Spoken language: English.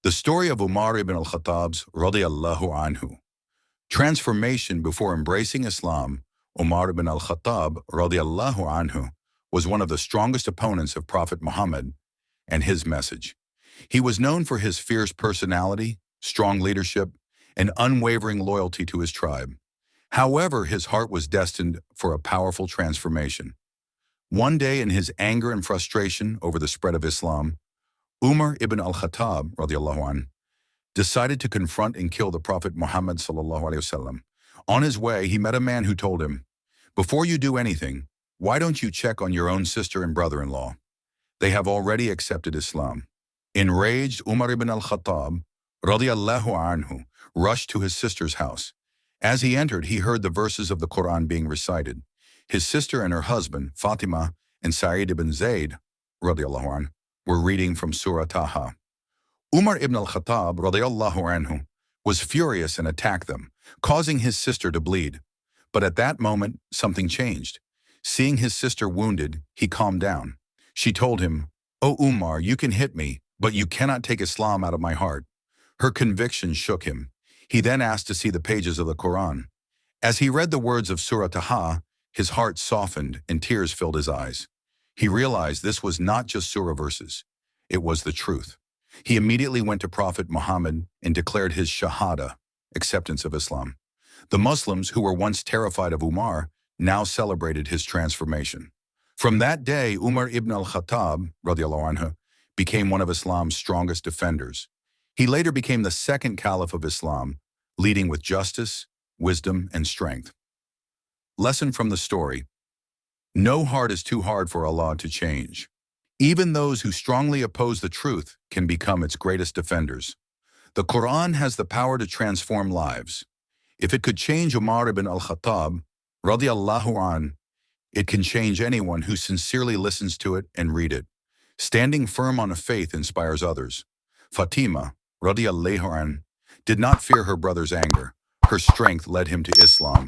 The story of Umar ibn Al-Khattab's radiyallahu anhu. Transformation before embracing Islam. Umar ibn Al-Khattab radiyallahu anhu was one of the strongest opponents of Prophet Muhammad and his message. He was known for his fierce personality, strong leadership, and unwavering loyalty to his tribe. However, his heart was destined for a powerful transformation. One day, in his anger and frustration over the spread of Islam, Umar ibn Al-Khattab radiyallahu anh, decided to confront and kill the Prophet Muhammad sallallahu alaihi wasallam. On his way, he met a man who told him, "Before you do anything, why don't you check on your own sister and brother-in-law? They have already accepted Islam." Enraged, Umar ibn Al-Khattab radiyallahu anhu rushed to his sister's house. As he entered, he heard the verses of the Quran being recited. His sister and her husband, Fatima and Sa'id ibn Zayd radiyallahu anh, were reading from Surah Taha. Umar ibn Al-Khattab radiyallahu anhu was furious and attacked them, causing his sister to bleed. But at that moment, something changed. Seeing his sister wounded, he calmed down. She told him, "O Umar, you can hit me, but you cannot take Islam out of my heart." Her conviction shook him. He then asked to see the pages of the Quran. As he read the words of Surah Taha, his heart softened and tears filled his eyes. He realized this was not just surah verses. It was the truth. He immediately went to Prophet Muhammad and declared his shahada, acceptance of Islam. The Muslims, who were once terrified of Umar, now celebrated his transformation. From that day, Umar ibn Al-Khattab radiyallahu anhu became one of Islam's strongest defenders. He later became the second Caliph of Islam, leading with justice, wisdom, and strength. Lesson from the story: no heart is too hard for Allah to change. Even those who strongly oppose the truth can become its greatest defenders. The Quran has the power to transform lives. If it could change Umar ibn Al-Khattab radiyallahu anh, it can change anyone who sincerely listens to it and read it. Standing firm on a faith inspires others. Fatima radiyallahu anh did not fear her brother's anger. Her strength led him to Islam.